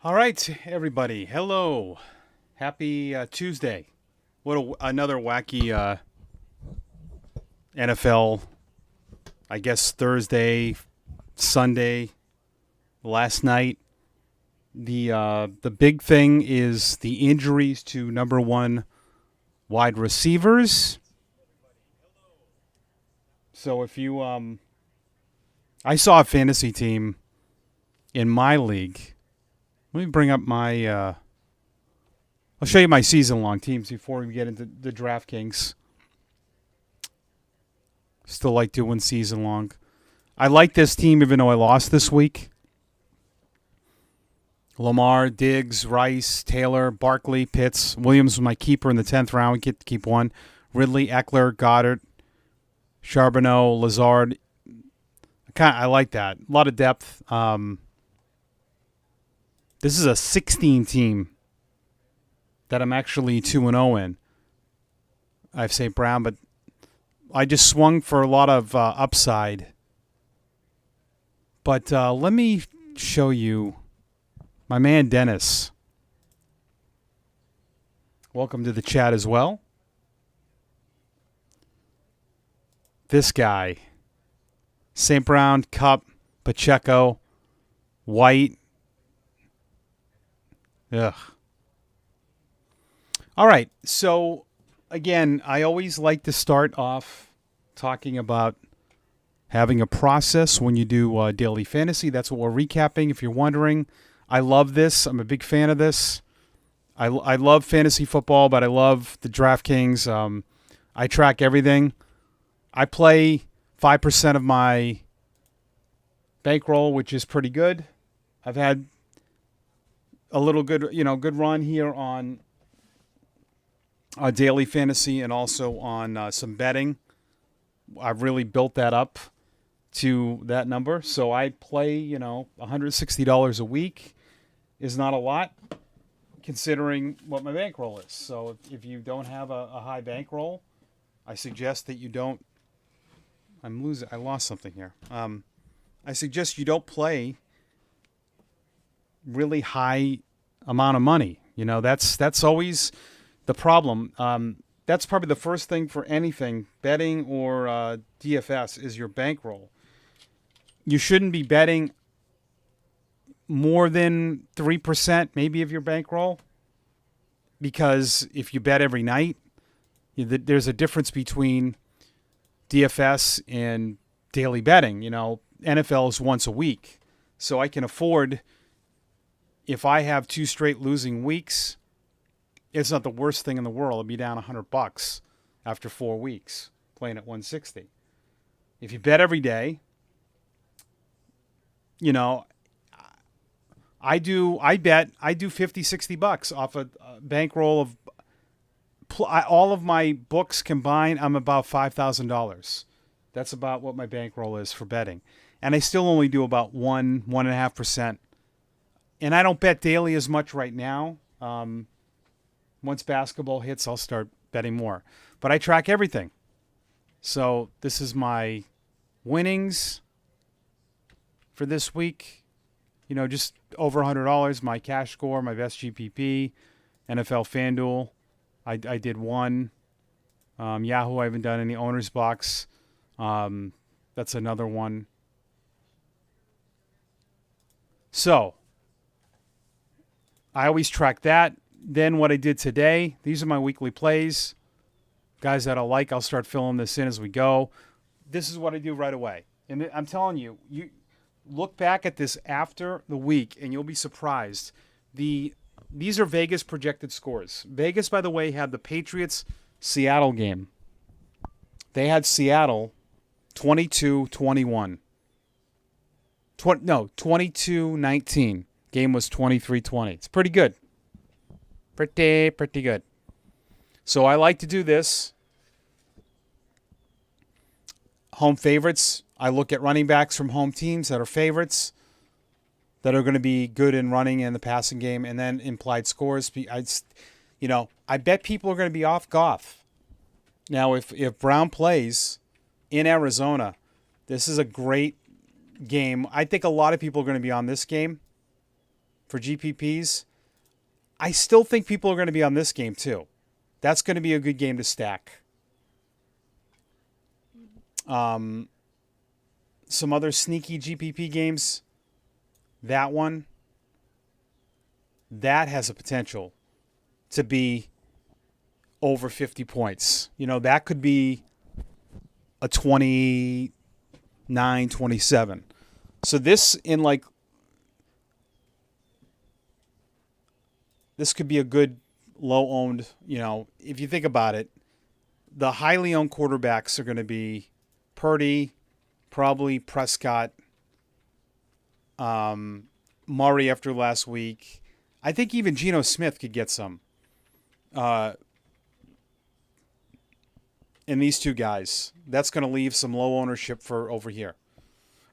All right, everybody. Hello. Happy Tuesday. Another wacky NFL, I guess Thursday, Sunday, last night. The big thing is the injuries to number one wide receivers. So if you I saw a fantasy team in my league. Let me bring up my I'll show you my season-long teams before we get into the DraftKings. Still like doing season-long. I like this team even though I lost this week. Lamar, Diggs, Rice, Taylor, Barkley, Pitts. Williams was my keeper in the 10th round. We get to keep one. Ridley, Eckler, Goddard, Charbonneau, Lazard. I like that. A lot of depth. This is a 16 team that I'm actually 2-0 in. I have St. Brown, but I just swung for a lot of upside. But let me show you my man Dennis. Welcome to the chat as well. This guy. St. Brown, Cup, Pacheco, White. Ugh. All right. So, again, I always like to start off talking about having a process when you do daily fantasy. That's what we're recapping, if you're wondering. I love this. I'm a big fan of this. I love fantasy football, but I love the DraftKings. I track everything. I play 5% of my bankroll, which is pretty good. I've had a little good run here on daily fantasy and also on some betting. I've really built that up to that number. So I play, $160 a week is not a lot considering what my bankroll is. So if you don't have a high bankroll, I suggest that you don't. I lost something here. I suggest you don't play really high amount of money. That's always the problem. That's probably the first thing for anything, betting or DFS, is your bankroll. You shouldn't be betting more than 3% maybe of your bankroll, because if you bet every night, there's a difference between DFS and daily betting. NFL is once a week, so I can afford. If I have 2 straight losing weeks, it's not the worst thing in the world. I'll be down $100 after 4 weeks playing at 160. If you bet every day, I do 50, $60 off a bankroll of all of my books combined. I'm about $5,000. That's about what my bankroll is for betting. And I still only do about 1.5%. And I don't bet daily as much right now. Once basketball hits, I'll start betting more. But I track everything. So this is my winnings for this week. Just over $100. My cash score, my best GPP, NFL FanDuel. I did one. Yahoo, I haven't done any owner's box. That's another one. So I always track that. Then what I did today, these are my weekly plays. Guys that I like, I'll start filling this in as we go. This is what I do right away. And I'm telling you, you look back at this after the week and you'll be surprised. These are Vegas projected scores. Vegas, by the way, had the Patriots-Seattle game. They had Seattle 22-21. 22-19. Game was 23-20. It's pretty good. Pretty good. So I like to do this. Home favorites. I look at running backs from home teams that are favorites, that are going to be good in running and the passing game, and then implied scores. I bet people are going to be off Goff. Now, if Brown plays in Arizona, this is a great game. I think a lot of people are going to be on this game for GPPs, I still think people are going to be on this game too. That's going to be a good game to stack. Some other sneaky GPP games. That one, that has a potential to be over 50 points. You know, that could be a 29, 27. So this this could be a good low-owned, you know, if you think about it, the highly owned quarterbacks are going to be Purdy, probably Prescott, Murray after last week. I think even Geno Smith could get some. And these two guys. That's going to leave some low ownership for over here.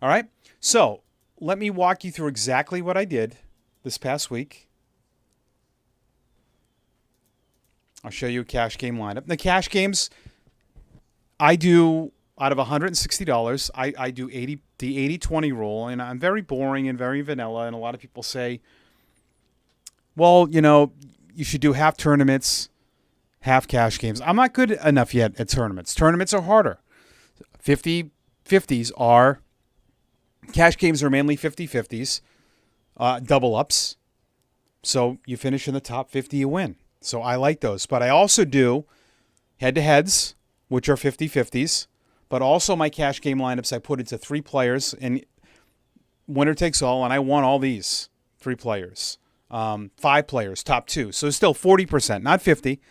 All right? So let me walk you through exactly what I did this past week. I'll show you a cash game lineup. The cash games, I do out of $160, I do the 80-20 rule, and I'm very boring and very vanilla, and a lot of people say, well, you know, you should do half tournaments, half cash games. I'm not good enough yet at tournaments. Tournaments are harder. 50-50s are, cash games are mainly 50-50s, double ups. So you finish in the top 50, you win. So I like those. But I also do head-to-heads, which are 50-50s. But also my cash game lineups, I put into 3 players, and winner takes all, and I won all these 3 players. 5 players, top 2. So still 40%, not 50.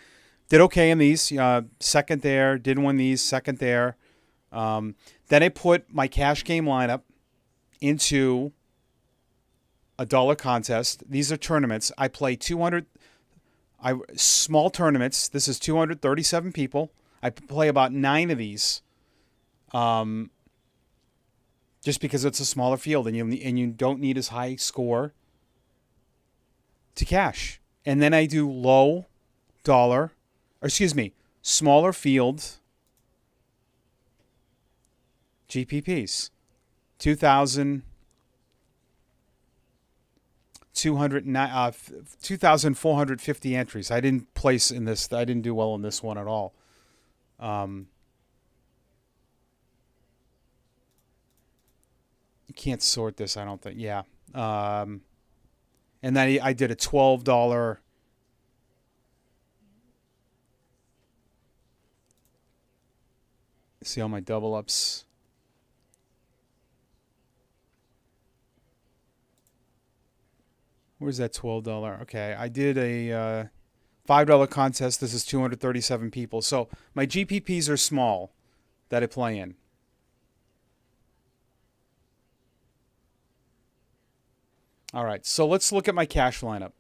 Did okay in these. Second there, didn't win these, second there. Then I put my cash game lineup into a dollar contest. These are tournaments. I play 200... small tournaments. This is 237 people. I play about 9 of these, just because it's a smaller field and you don't need as high score to cash. And then I do smaller field GPPs, 2,450 entries. I didn't place in this. I didn't do well in this one at all. You can't sort this, I don't think. Yeah. And then I did a $12. See all my double ups. Where's that $12? Okay, I did a $5 contest. This is 237 people. So my GPPs are small that I play in. All right, so let's look at my cash lineup.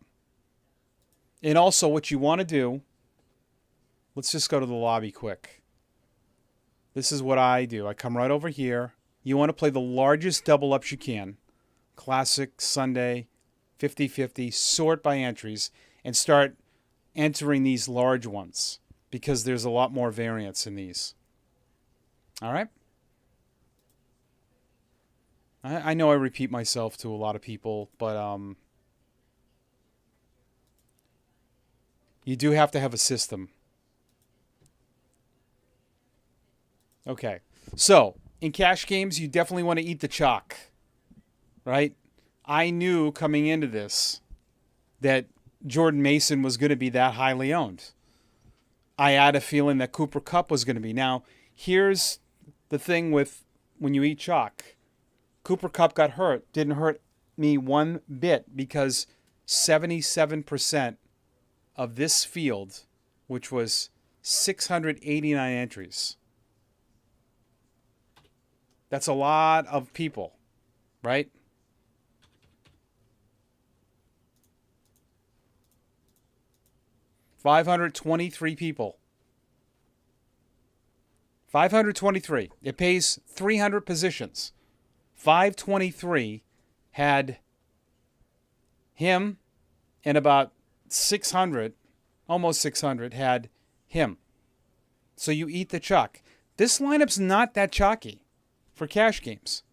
And also what you want to do, let's just go to the lobby quick. This is what I do. I come right over here. You want to play the largest double ups you can. Classic, Sunday, 50-50, sort by entries, and start entering these large ones because there's a lot more variance in these. All right? I know I repeat myself to a lot of people, but you do have to have a system. Okay. So, in cash games, you definitely want to eat the chalk, right? I knew coming into this that Jordan Mason was going to be that highly owned. I had a feeling that Cooper Kupp was going to be. Now, here's the thing with when you eat chalk. Cooper Kupp got hurt. Didn't hurt me one bit because 77% of this field, which was 689 entries. That's a lot of people, right? $523 people. 523. It pays 300 positions. 523 had him, and about 600, almost 600, had him. So you eat the chalk. This lineup's not that chalky for cash games,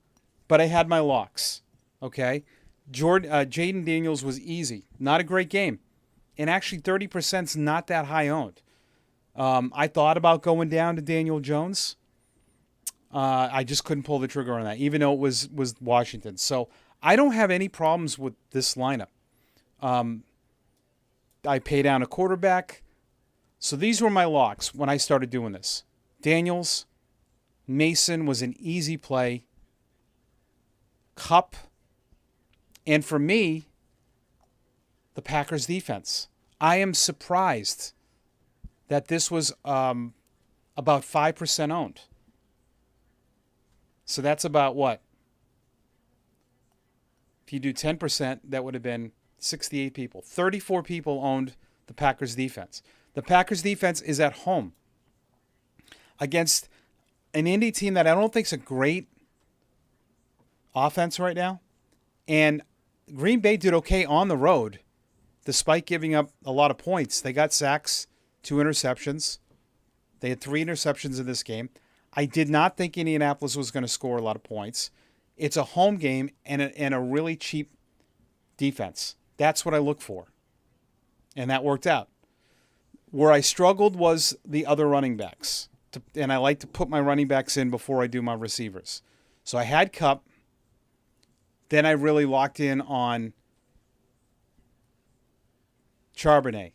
but I had my locks. Okay? Jaden Daniels was easy. Not a great game. And actually 30% is not that high owned. I thought about going down to Daniel Jones. I just couldn't pull the trigger on that, even though it was Washington. So I don't have any problems with this lineup. I pay down a quarterback. So these were my locks when I started doing this. Daniels, Mason was an easy play. Cup, and for me, the Packers defense. I am surprised that this was about 5% owned. So that's about what? If you do 10%, that would have been 68 people. 34 people owned the Packers defense. The Packers defense is at home against an Indy team that I don't think is a great offense right now. And Green Bay did okay on the road, despite giving up a lot of points. They got sacks, 2 interceptions. They had 3 interceptions in this game. I did not think Indianapolis was going to score a lot of points. It's a home game and a really cheap defense. That's what I look for. And that worked out. Where I struggled was the other running backs. And I like to put my running backs in before I do my receivers. So I had Kupp. Then I really locked in on Charbonnet.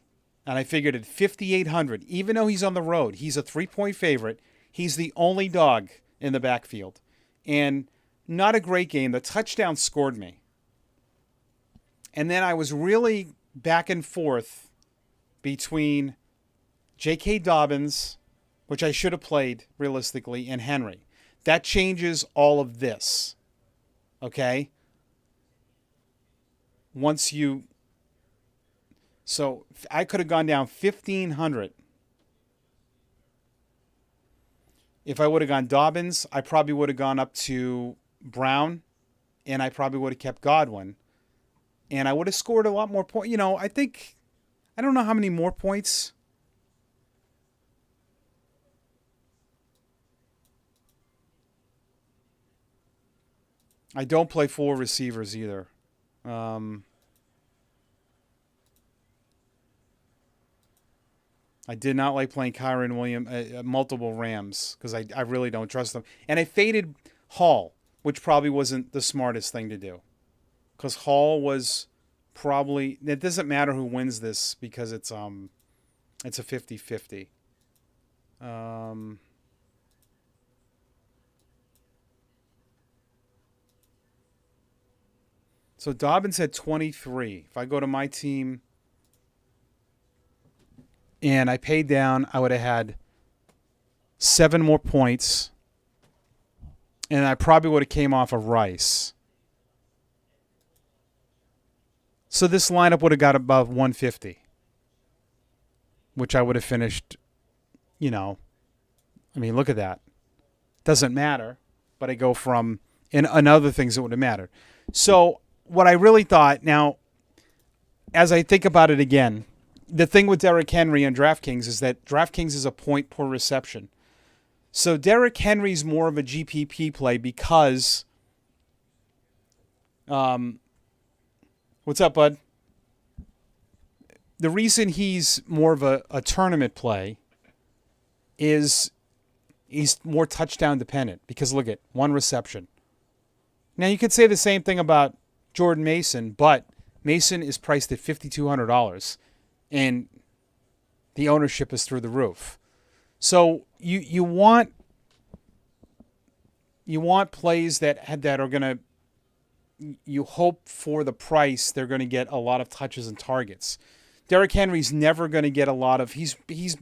And I figured at 5,800, even though he's on the road, he's a 3-point favorite. He's the only dog in the backfield. And not a great game. The touchdown scored me. And then I was really back and forth between J.K. Dobbins, which I should have played realistically, and Henry. That changes all of this. Okay? So I could have gone down 1,500. If I would have gone Dobbins, I probably would have gone up to Brown, and I probably would have kept Godwin. And I would have scored a lot more points. I don't know how many more points. I don't play 4 receivers either. I did not like playing Kyron Williams, multiple Rams, because I really don't trust them. And I faded Hall, which probably wasn't the smartest thing to do. Because Hall was probably... It doesn't matter who wins this because it's a 50-50. So Dobbins had 23. If I go to my team and I paid down, I would have had 7 more points. And I probably would have came off of Rice. So this lineup would have got about 150. Which I would have finished, look at that. Doesn't matter. But I go from, and other things that would have mattered. So what I really thought, now, as I think about it again, the thing with Derrick Henry on DraftKings is that DraftKings is a point per reception. So Derrick Henry's more of a GPP play because, what's up, bud? The reason he's more of a tournament play is he's more touchdown dependent because look at 1 reception. Now you could say the same thing about Jordan Mason, but Mason is priced at $5,200 and the ownership is through the roof. So you want plays that are going to, you hope for the price they're going to get a lot of touches and targets. Derrick Henry's never going to get a lot of, he's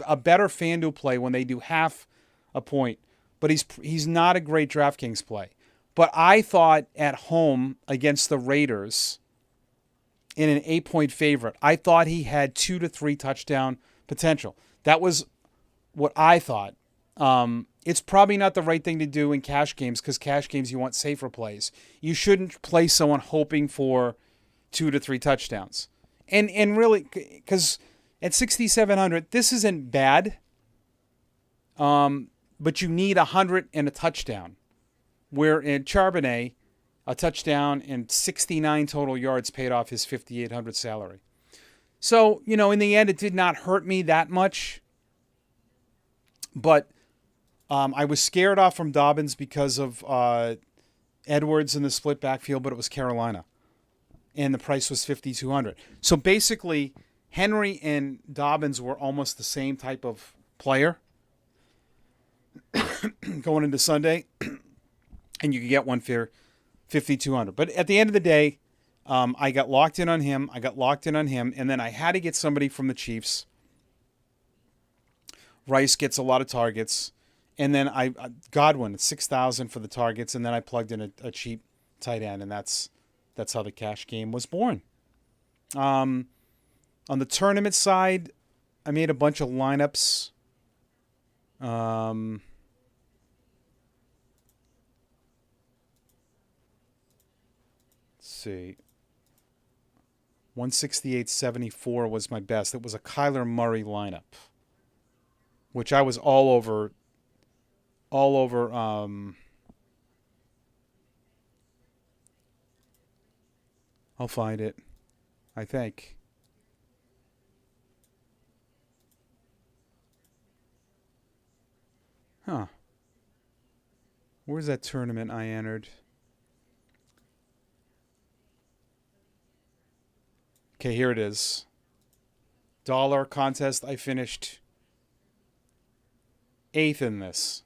a better FanDuel play when they do half a point, but he's not a great DraftKings play. But I thought at home against the Raiders in an 8-point favorite, I thought he had 2 to 3 touchdown potential. That was what I thought. It's probably not the right thing to do in cash games because cash games you want safer plays. You shouldn't play someone hoping for 2 to 3 touchdowns. And really, because at 6,700, this isn't bad, but you need 100 and a touchdown. Where in Charbonnet, a touchdown, and 69 total yards paid off his 5,800 salary. So, in the end, it did not hurt me that much. But I was scared off from Dobbins because of Edwards in the split backfield, but it was Carolina. And the price was 5,200. So basically, Henry and Dobbins were almost the same type of player going into Sunday. And you could get one for 5,200. But at the end of the day, I got locked in on him. And then I had to get somebody from the Chiefs. Rice gets a lot of targets. And then Godwin at 6,000 for the targets. And then I plugged in a cheap tight end. And that's how the cash game was born. On the tournament side, I made a bunch of lineups. Let's see. 168.74 was my best. It was a Kyler Murray lineup, which I was all over. I'll find it, I think. Huh. Where's that tournament I entered? Okay, here it is. Dollar contest. I finished 8th in this.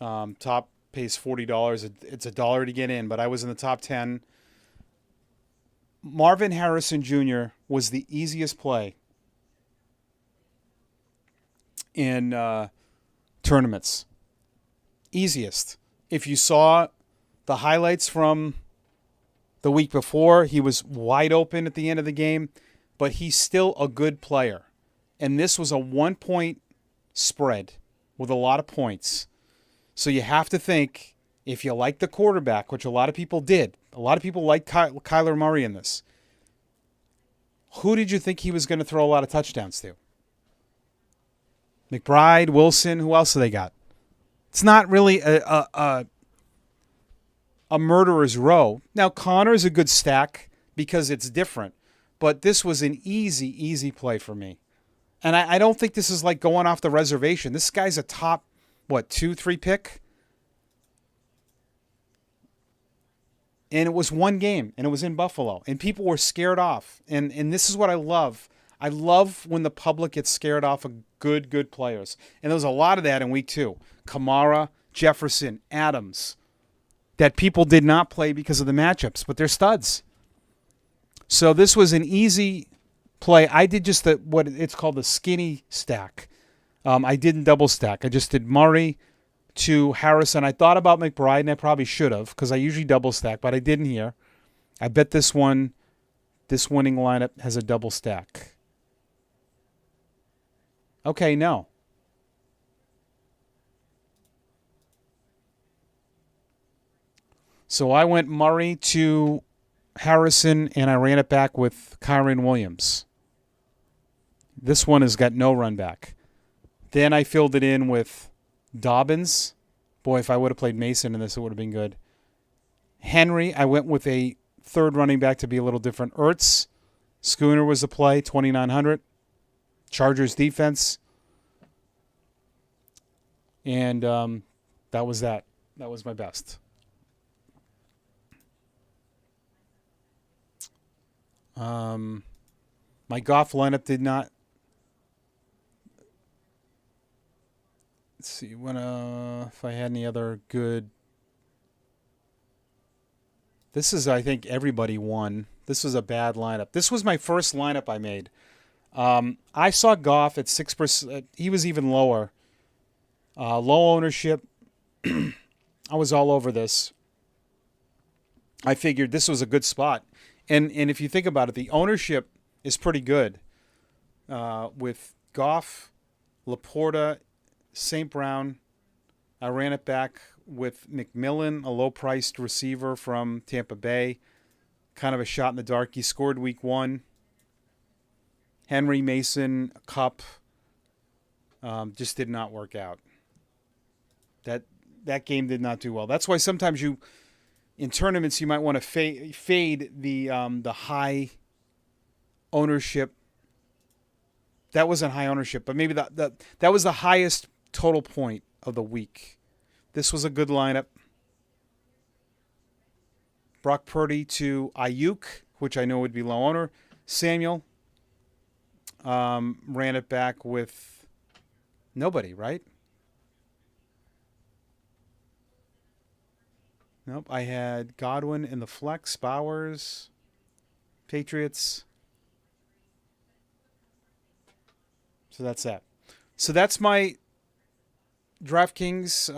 Top pays $40. It's $1 to get in, but I was in the top 10. Marvin Harrison Jr. was the easiest play in tournaments. Easiest. If you saw the highlights from the week before, he was wide open at the end of the game, but he's still a good player. And this was a 1-point spread with a lot of points. So you have to think, if you like the quarterback, which a lot of people did, a lot of people like Kyler Murray in this, who did you think he was going to throw a lot of touchdowns to? McBride, Wilson, who else do they got? It's not really a murderer's row. Now, Connor's a good stack because it's different, but this was an easy play for me. And I don't think this is like going off the reservation. This guy's a top, 2-3 pick? And it was one game, and it was in Buffalo, and people were scared off. And this is what I love. I love when the public gets scared off of good players. And there was a lot of that in week 2. Kamara, Jefferson, Adams, that people did not play because of the matchups, but they're studs. So this was an easy play. I did just what it's called the skinny stack. I didn't double stack. I just did Murray to Harrison. I thought about McBride, and I probably should have because I usually double stack, but I didn't here. I bet this winning lineup has a double stack. Okay, no. So I went Murray to Harrison, and I ran it back with Kyren Williams. This one has got no run back. Then I filled it in with Dobbins. Boy, if I would have played Mason in this, it would have been good. Henry, I went with a third running back to be a little different. Ertz, Schooner was the play, 2,900. Chargers defense. And that was that. That was my best. My Goff lineup did not. Let's see if I had any other good. This is, I think, everybody won. This was a bad lineup. This was my first lineup I made. I saw Goff at 6%. He was even lower. Low ownership. I was all over this. I figured this was a good spot. And if you think about it, the ownership is pretty good. With Goff, Laporta, St. Brown. I ran it back with McMillan, a low-priced receiver from Tampa Bay. Kind of a shot in the dark. He scored week 1. Henry, Mason, Kupp. Just did not work out. That game did not do well. That's why sometimes In tournaments, you might want to fade the high ownership. That wasn't high ownership, but maybe that was the highest total point of the week. This was a good lineup. Brock Purdy to Ayuk, which I know would be low owner. Samuel ran it back with nobody, right? Nope. I had Godwin in the flex, Bowers, Patriots. So that's that. So that's my DraftKings